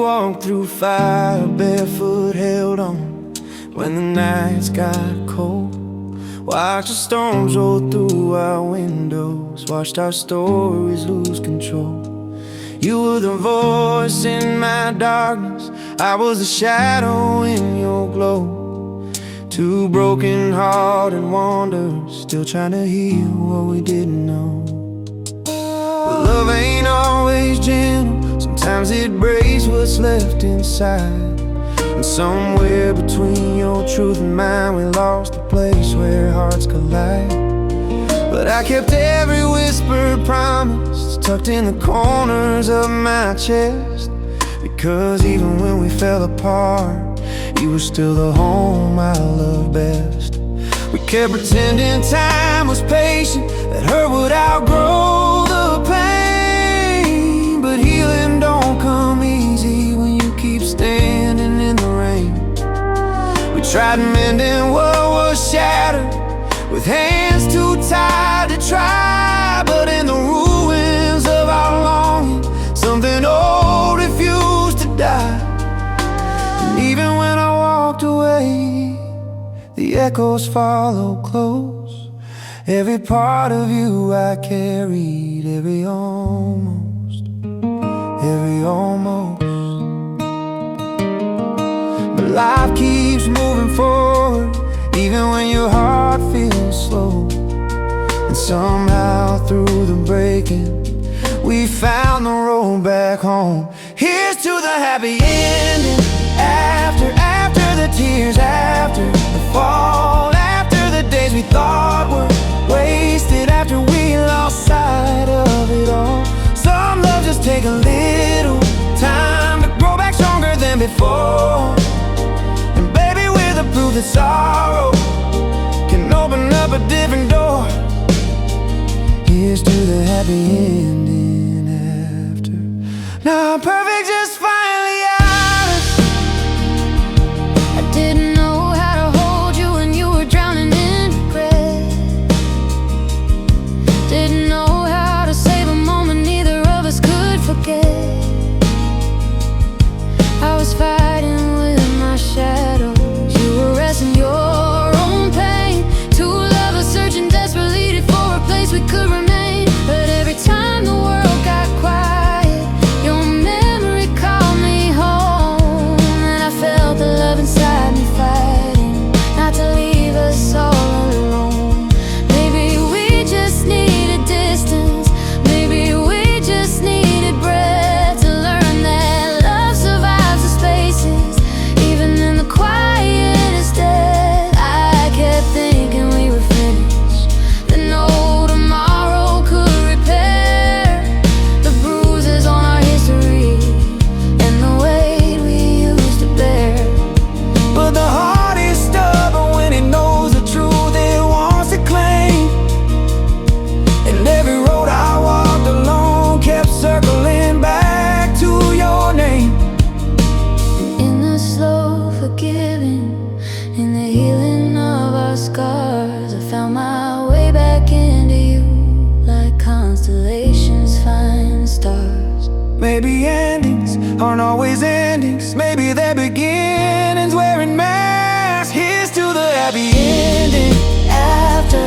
walked through fire, barefoot, held on when the nights got cold. Watched the storms roll through our windows, watched our stories lose control. You were the voice in my darkness, I was the shadow in your glow. Two broken-hearted wanderers, still trying to heal what we didn't know. But love ain't always gentle, sometimes it breaks what's left inside. And somewhere between your truth and mine, we lost the place where hearts collide. But I kept every whispered promise tucked in the corners of my chest, because even when we fell apart, you were still the home I loved best. We kept pretending time was patient, that hurt would outgrow the pain. But healing don't come easy when you keep standing in the rain. We tried mending what was shattered, with hands too tired to try. But in the ruins of our longing, something old refused to die. And even when I walked away, the echoes follow close. Every part of you I carried, every almost. But life keeps moving forward, even when your heart feels slow. And somehow through the breaking, we found the road back home. Here's to the happy ending, after the tears, after the fall, after the days we thought were wasted, after we lost sight of it all. Some love just take a little time to grow back stronger than before. And baby, we're the proof that sorrow can open up a different door. Here's to the happy ending after. Not perfect, just finally ours. I didn't know how to hold you when you were drowning in regret. Didn't know how to save a moment neither of us could forget. I was fighting with my shadows, you were resting your own pain. Two lovers searching desperately for a place we could remain. But every time the world got quiet, your memory called me home. And I felt the love inside me fighting not to leave us all alone. Maybe we just needed distance, maybe we just needed breath, to learn that love survives the spaces, even in the quietest death. I kept thinking we were finished, that no tomorrow could repair the bruises on our history and the weight we used to bear. But the heart is stubborn when it knows the truth it wants to claim. And every road I walked alone kept circling back to your name. In the slow forgiving, in the healing of our scars, I found my way back into you, like constellations find stars. Maybe endings aren't always endings, maybe they're beginnings wearing masks. Here's to the happy ending, after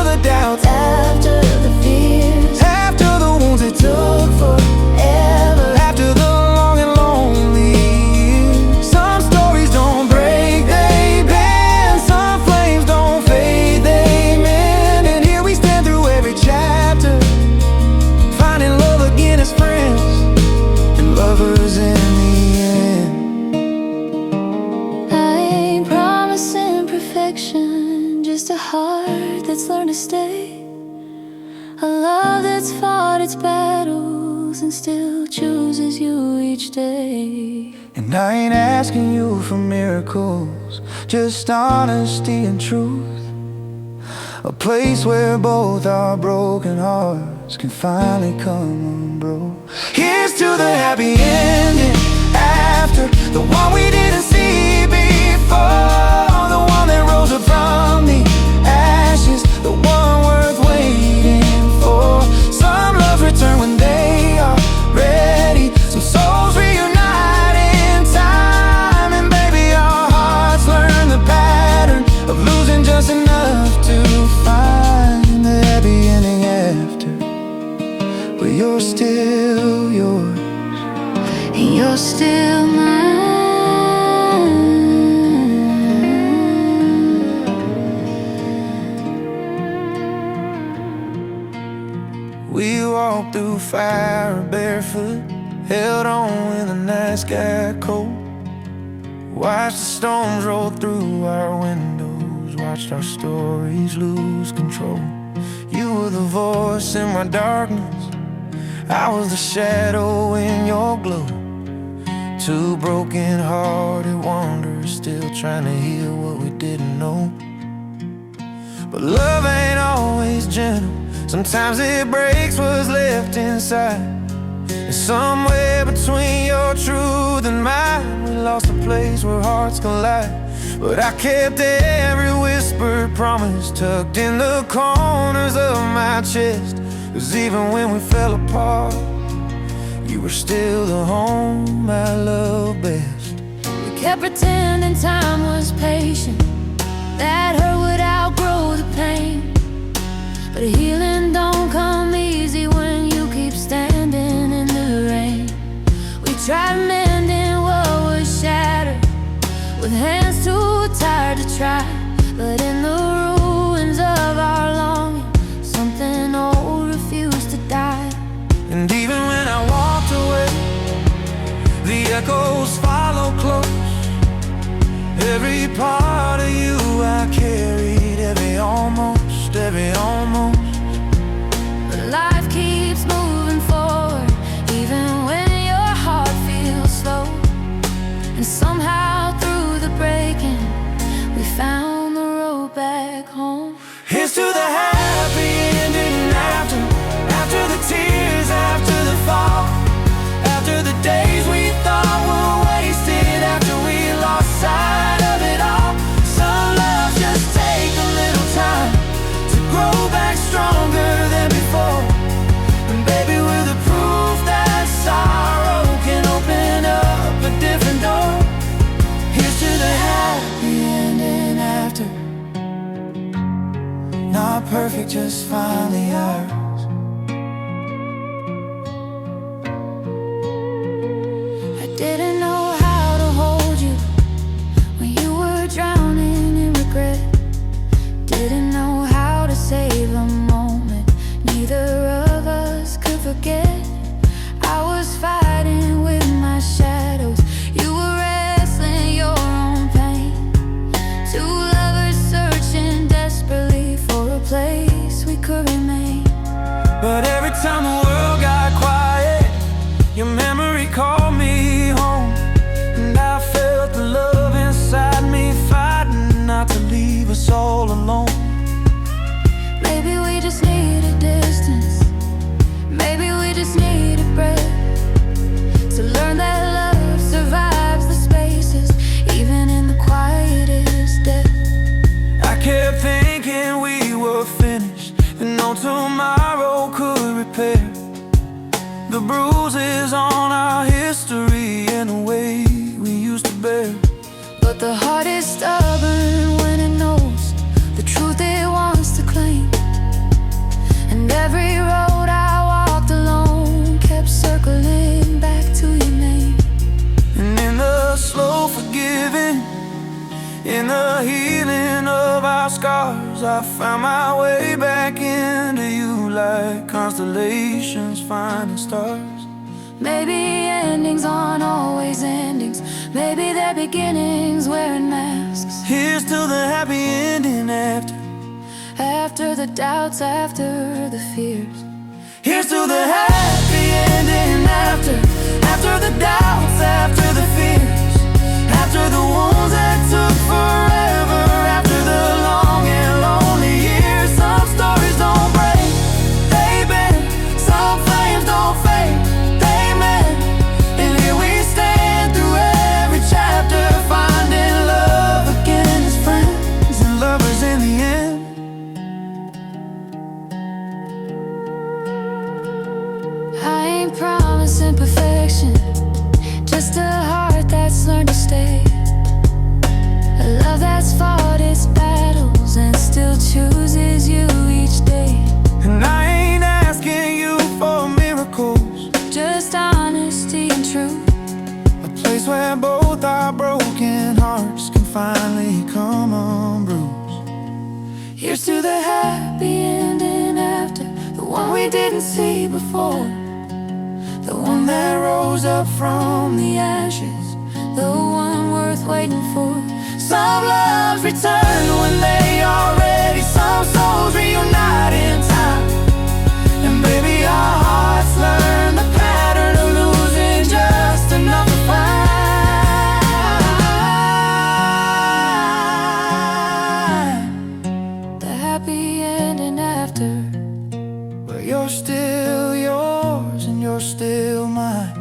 the doubts, After the fears, after the wounds it took forever, after the long and lonely years. Some stories don't break, they bend. Some flames don't fade, they mend. And here we stand through every chapter, finding love again as friends and lovers in the end. I ain't promising perfection, just a heart that's learned to stay. A love that's fought its battles and still chooses you each day. And I ain't asking you for miracles, just honesty and truth. A place where both our broken hearts can finally come unbroke. Here's to the happy ending, after the one we didn't see before, the one that rose up from the ashes, the one worth waiting for. Some loves return when they are ready, some souls reunite through fire barefoot, held on when the nights got cold. Watched the storms roll through our windows, watched our stories lose control. You were the voice in my darkness, I was the shadow in your glow. Two broken-hearted wanderers, still trying to heal what we didn't know. But love ain't always gentle, sometimes it breaks what's left inside. And somewhere between your truth and mine, we lost a place where hearts collide. But I kept every whispered promise tucked in the corners of my chest. 'Cause even when we fell apart, you were still the home I love best. We kept pretending time was patient, that hurt would outgrow the pain. But healing don't come easy when you keep standing in the rain. We tried mending what was shattered, with hands too tired to try. But in the ruins of our longing, something old refused to die. And even when I walked away, the echoes follow close. Every part of you I carried, every almost, every almost. But life keeps moving forward, even when your heart feels slow. And somehow through the breaking, we found the road back home. Here's to the happy ending after the tears, after the fall, after the days we thought were wasted, after we lost sight of it all. Some love just take a little time to grow back stronger than before. And baby, we're the proof that sorrow can open up a different door. Here's to the happy ending after. Not perfect, just finally ours. Didn't know how to hold you when you were drowning in regret. Didn't know how to save a moment neither of us could forget. I was fighting with my shadows, you were wrestling your own pain. Two lovers searching desperately for a place we could remain. But every time the world got quiet, your memory called me home. And I felt the love inside me fighting not to leave us all alone. Maybe we just need a distance, maybe we just need a breath, to learn that love survives the spaces, even in the quietest death. I kept thinking we were finished, and no tomorrow could repair the bruises on our history and the way we used to bear. But the heart is stubborn when it knows the truth it wants to claim. And every road I walked alone kept circling back to your name. And in the slow forgiving, in the healing of our scars, I found my way back into you like constellations finding stars. Maybe endings aren't always endings, maybe they're beginnings wearing masks. Here's to the happy ending After the doubts, after the fears. Here's to the happy ending after the doubts, after the fears, after the wounds that took forever, after the long and lonely years. Some stories don't break, they bend. Some flames don't fade, they mend. And here we stand through every chapter, finding love again as friends and lovers in the end. I ain't promising perfection, just a heart that's learned to stay. A love that's fought its battles and still chooses you each day. And I ain't asking you for miracles, Just honesty and truth, a place where both our broken hearts can finally come unbruised. Here's to the happy ending after, the one we we didn't see before, the one that rose up from the ashes, the one worth waiting for. Some loves return when they are ready, some souls reunite in time. And baby, our hearts learn the pattern of losing just enough to find the happy ending after, where you're still yours and you're still mine.